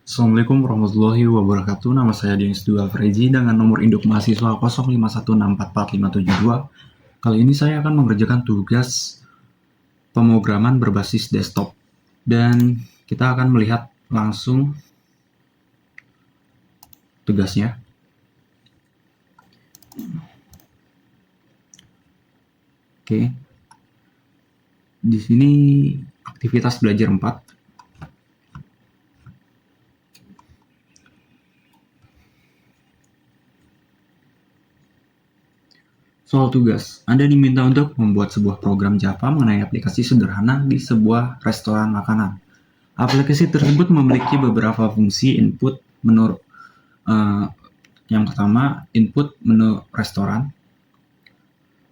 Assalamualaikum warahmatullahi wabarakatuh. Nama saya Denis Dua Freji dengan nomor induk mahasiswa 0516445572. Kali ini saya akan mengerjakan tugas pemrograman berbasis desktop. Dan kita akan melihat langsung tugasnya. Oke. Di sini aktivitas belajar 4. Soal tugas, Anda diminta untuk membuat sebuah program Java mengenai aplikasi sederhana di sebuah restoran makanan. Aplikasi tersebut memiliki beberapa fungsi input menu. Yang pertama, input menu restoran.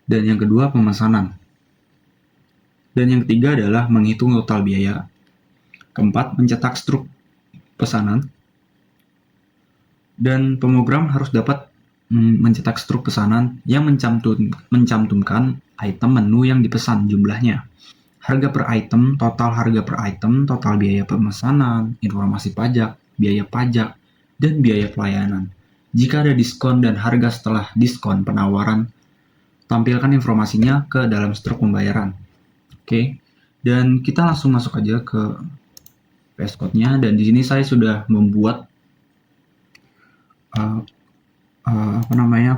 Dan yang kedua, pemesanan. Dan yang ketiga adalah menghitung total biaya. Keempat, mencetak struk pesanan. Dan pemrogram harus dapat mencetak struk pesanan yang mencantumkan item menu yang dipesan jumlahnya, harga per item, total harga per item, total biaya pemesanan, informasi pajak, dan biaya pelayanan. Jika ada diskon dan harga setelah diskon penawaran, tampilkan informasinya ke dalam struk pembayaran. Oke, dan kita langsung masuk aja ke VS Code-nya, dan di sini saya sudah membuat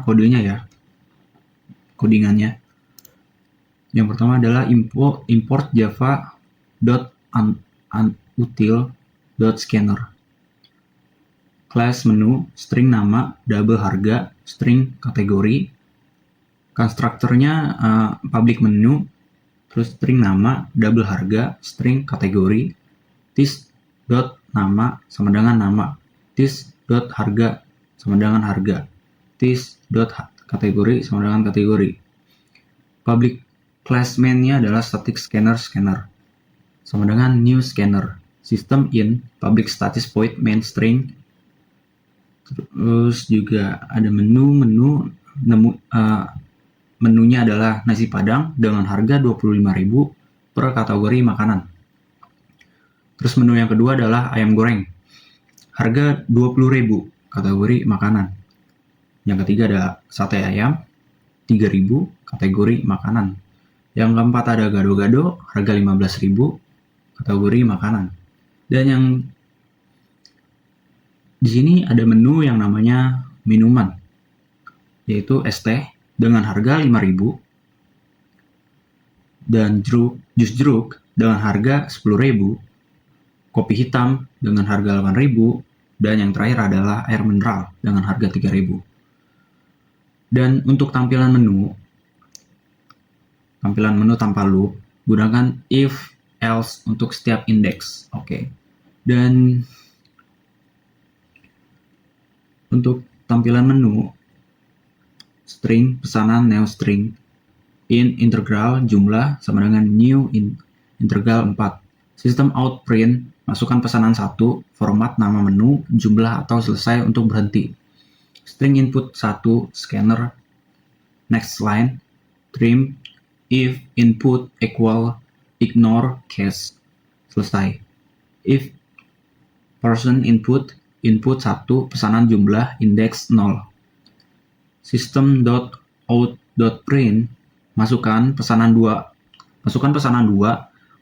kodenya ya, codingannya. Yang pertama adalah import java.util.scanner. Class menu, string nama, double harga, string kategori. Konstruktornya public menu, terus string nama, double harga, string kategori. Tis.nama sama dengan nama, tis.harga sama dengan harga, tis.kategori sama dengan kategori. Public class main-nya adalah static scanner sama dengan new scanner. System in public static void main string. Terus juga ada menunya adalah nasi padang dengan harga 25.000 per kategori makanan. Terus menu yang kedua adalah ayam goreng, harga 20.000 kategori makanan. Yang ketiga ada sate ayam 3.000 kategori makanan. Yang keempat ada gado-gado harga 15.000 kategori makanan. Dan yang di sini ada menu yang namanya minuman, yaitu es teh dengan harga 5.000 dan jus jeruk dengan harga 10.000, kopi hitam dengan harga 8.000, dan yang terakhir adalah air mineral dengan harga 3.000. Dan untuk tampilan menu tanpa loop, gunakan if else untuk setiap indeks. Oke. Dan untuk tampilan menu, string pesanan new string, in integral jumlah sama dengan new integral 4. Sistem out print, masukkan pesanan 1, format nama menu, jumlah atau selesai untuk berhenti. String input 1, scanner, next line, trim, if input equal, ignore case, selesai. If person input 1, pesanan jumlah, index 0. System.out.print, masukkan pesanan 2,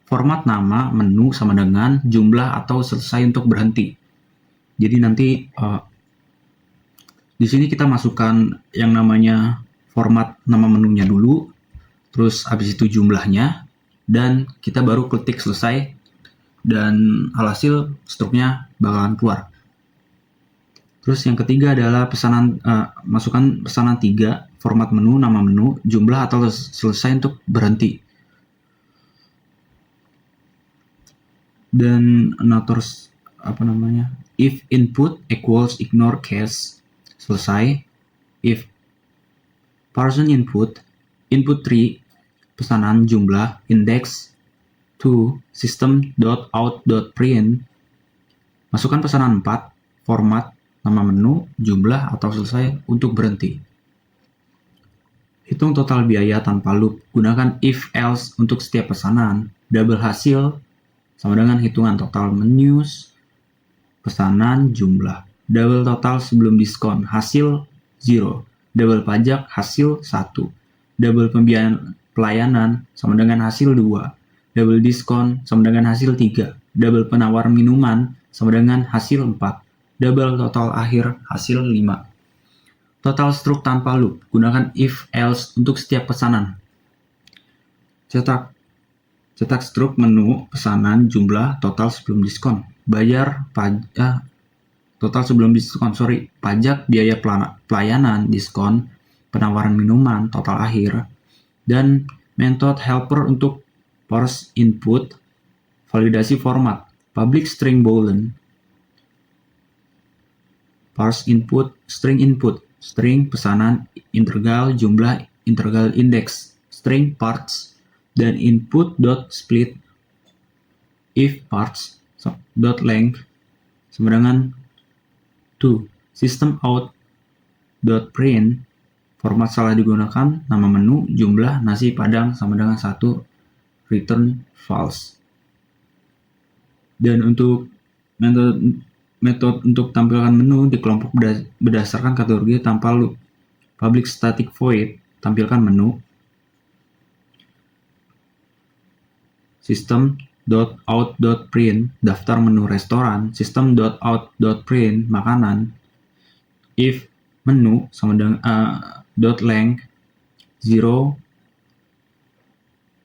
format nama menu sama dengan jumlah atau selesai untuk berhenti. Jadi nanti di sini kita masukkan yang namanya format nama menunya dulu, terus habis itu jumlahnya, dan kita baru ketik selesai, dan alhasil struknya bakalan keluar. Terus yang ketiga adalah masukkan pesanan 3, format menu, nama menu, jumlah atau selesai untuk berhenti. Dan if input equals ignore case, selesai. If person input 3, pesanan jumlah, index 2, system.out.print, masukkan pesanan 4, format nama menu, jumlah atau selesai untuk berhenti. Hitung total biaya tanpa loop, gunakan if else untuk setiap pesanan, double hasil sama dengan hitungan total menus pesanan jumlah. Double total sebelum diskon, hasil 0. Double pajak, hasil 1. Double pembiayaan pelayanan sama dengan hasil 2. Double diskon sama dengan hasil 3. Double penawar minuman sama dengan hasil 4. Double total akhir hasil 5. Total struk tanpa loop, gunakan if else untuk setiap pesanan. Cetak struk menu pesanan jumlah total sebelum diskon. Bayar total sebelum diskon, pajak, biaya pelayanan, diskon, penawaran minuman, total akhir, dan method helper untuk parse input, validasi format, public string boolean, parse input, string pesanan, integral jumlah, integral index, string parts, dan input dot split if parts dot length sama dengan 2. System out dot print, format salah digunakan, nama menu, jumlah, nasi padang sama dengan 1, return false. Dan untuk metode untuk tampilkan menu di kelompok berdasarkan kategori tanpa loop. Public static void, tampilkan menu. System.out.print, daftar menu restoran. System.out.print, makanan. If menu sama dengan .length 0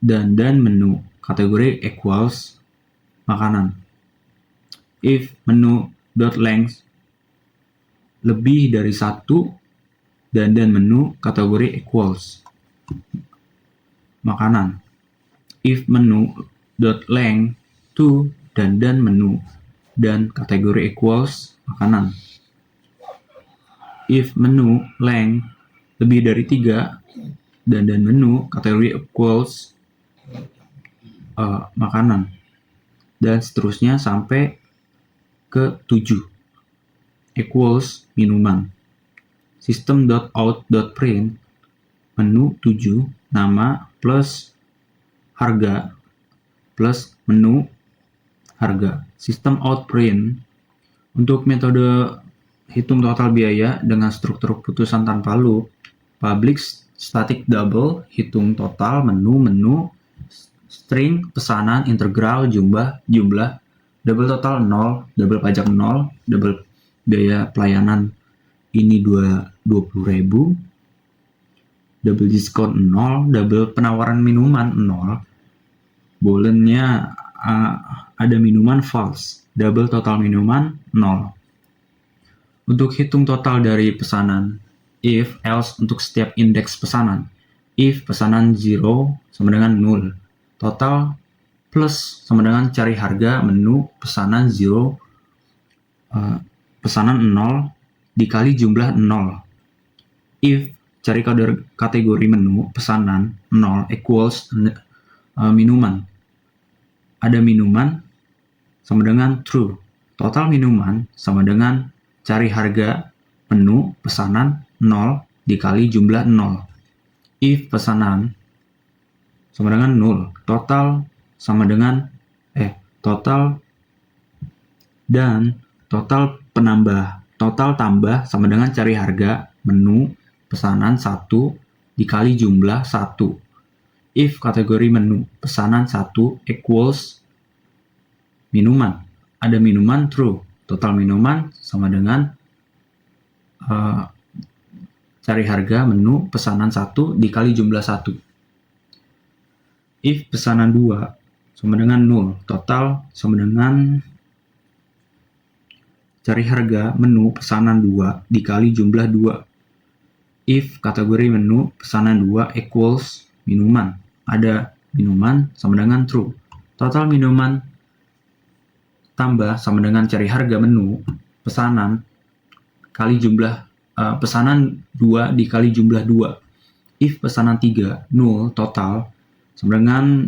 dan menu kategori equals makanan. If menu .length lebih dari 1 dan menu kategori equals makanan. If menu .length 2 dan menu dan kategori equals makanan. If menu length lebih dari 3 dan menu kategori equals makanan, dan seterusnya sampai ke 7 equals minuman. System.out.print menu 7 nama plus harga plus menu harga. System out print untuk metode hitung total biaya dengan struktur putusan tanpa loop. Public static double, hitung total menu, string pesanan, integral jumlah, double total 0, double pajak 0, double biaya pelayanan ini 20.000, double diskon 0, double penawaran minuman 0, booleannya ada minuman false, double total minuman 0. Untuk hitung total dari pesanan, if else untuk setiap indeks pesanan. If pesanan 0 sama dengan 0, total plus sama dengan cari harga menu pesanan 0, pesanan 0 dikali jumlah 0. If cari kategori menu pesanan 0 equals minuman. Ada minuman sama dengan true. Total minuman sama dengan cari harga menu pesanan 0 dikali jumlah 0. If pesanan sama dengan 0, total sama dengan total dan total tambah sama dengan cari harga menu pesanan 1 dikali jumlah 1. If kategori menu pesanan 1 equals minuman. Ada minuman true. Total minuman sama dengan cari harga menu pesanan 1 dikali jumlah 1. If pesanan 2 sama dengan 0, total sama dengan cari harga menu pesanan 2 dikali jumlah 2. If kategori menu pesanan 2 equals minuman. Ada minuman sama dengan true. Total minuman tambah sama dengan cari harga menu pesanan kali jumlah pesanan 2 dikali jumlah 2. If pesanan 3 0, total sama dengan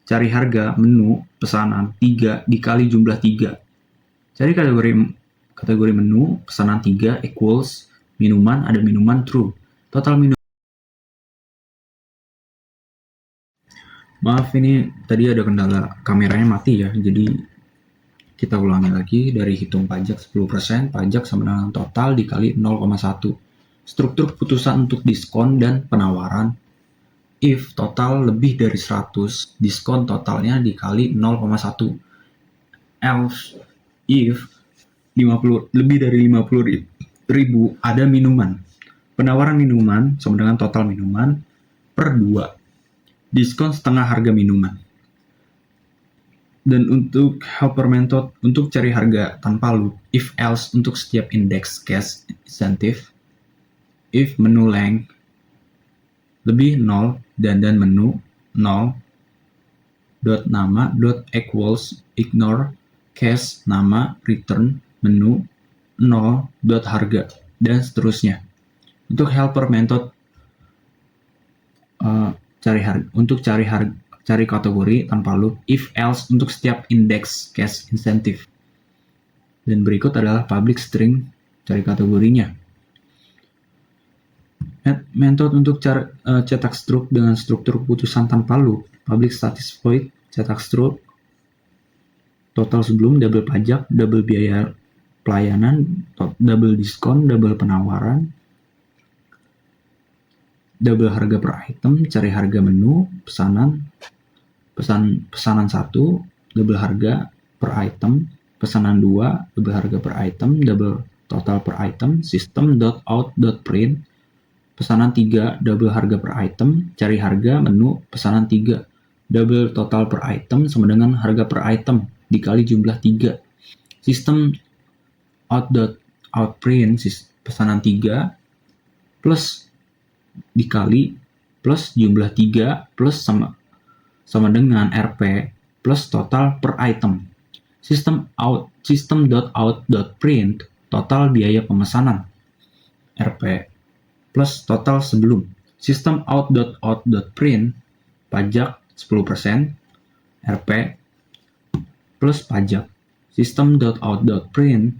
cari harga menu pesanan 3 dikali jumlah 3. Cari kategori menu pesanan 3 equals minuman. Ada minuman true. Total minuman. Maaf, ini tadi ada kendala, kameranya mati ya, jadi Kita ulangi lagi dari hitung pajak 10%, pajak sama dengan total dikali 0,1. Struktur keputusan untuk diskon dan penawaran. If total lebih dari 100, diskon totalnya dikali 0,1. Else, if lebih dari 50.000 ada minuman. Penawaran minuman sama dengan total minuman per 2. Diskon setengah harga minuman. Dan untuk helper method untuk cari harga tanpa loop, if else untuk setiap indeks cash incentive, if menu length lebih 0 dan menu 0 dot nama dot equals ignore cash nama return menu 0 dot harga dan seterusnya. Untuk helper method cari kategori tanpa loop, if else untuk setiap indeks cash incentive. Dan berikut adalah public string cari kategorinya. Metode untuk cetak struk dengan struktur keputusan tanpa loop, public static void, cetak struk, total sebelum, double pajak, double biaya pelayanan, double diskon, double penawaran, double harga per item, cari harga menu, pesanan 1, double harga per item, pesanan 2, double harga per item, double total per item, system.out.print, pesanan 3, double harga per item, cari harga menu, pesanan 3, double total per item sama dengan harga per item dikali jumlah 3. System out.print pesanan 3 plus dikali plus jumlah 3 plus sama dengan RP plus total per item. System.out.print total biaya pemesanan RP plus total sebelum. System.out.print pajak 10% RP plus pajak. System.out.print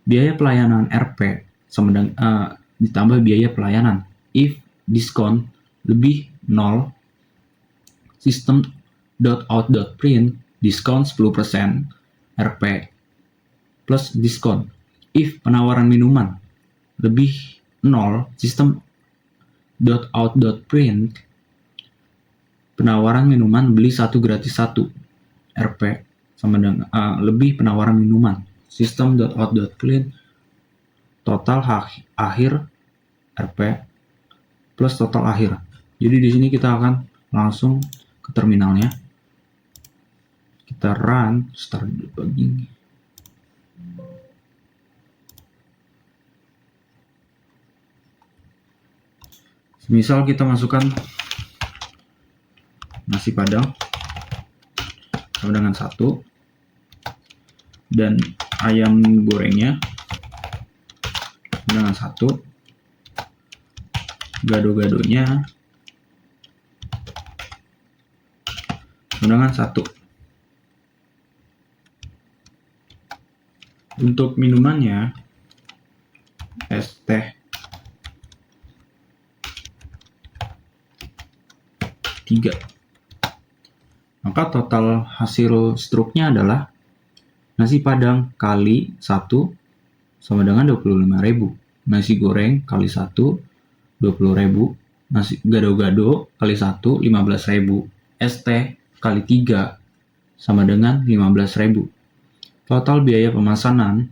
biaya pelayanan RP sama dengan ditambah biaya pelayanan. If diskon lebih 0, system.out.print diskon 10% RP plus diskon. If penawaran minuman lebih 0, system.out.print penawaran minuman beli 1 gratis 1 RP sama dengan lebih penawaran minuman. System.out.print total akhir RP plus total akhir. Jadi di sini kita akan langsung ke terminalnya. Kita run start debugging. Misal kita masukkan nasi padang sama dengan 1 dan ayam gorengnya dengan 1, gado-gadonya dengan 1. Untuk minumannya es teh 3. Maka total hasil struknya adalah nasi padang kali 1 sama dengan 25.000. Nasi goreng kali 1 20.000. Nasi gado-gado kali 1 15.000. Es teh kali 3 sama dengan 15.000. Total biaya pemesanan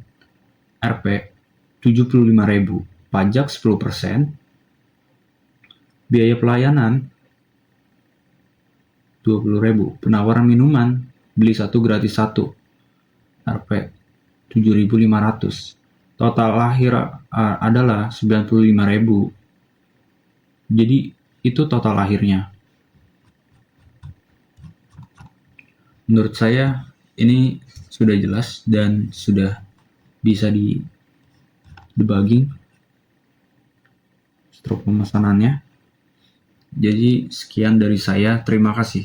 RP 75.000. Pajak 10%. Biaya pelayanan 20.000. Penawaran minuman beli 1 gratis 1 RP 7.500. Total akhir adalah 95.000. Jadi itu total akhirnya. Menurut saya ini sudah jelas dan sudah bisa di debugging struk pemesanannya. Jadi sekian dari saya, terima kasih.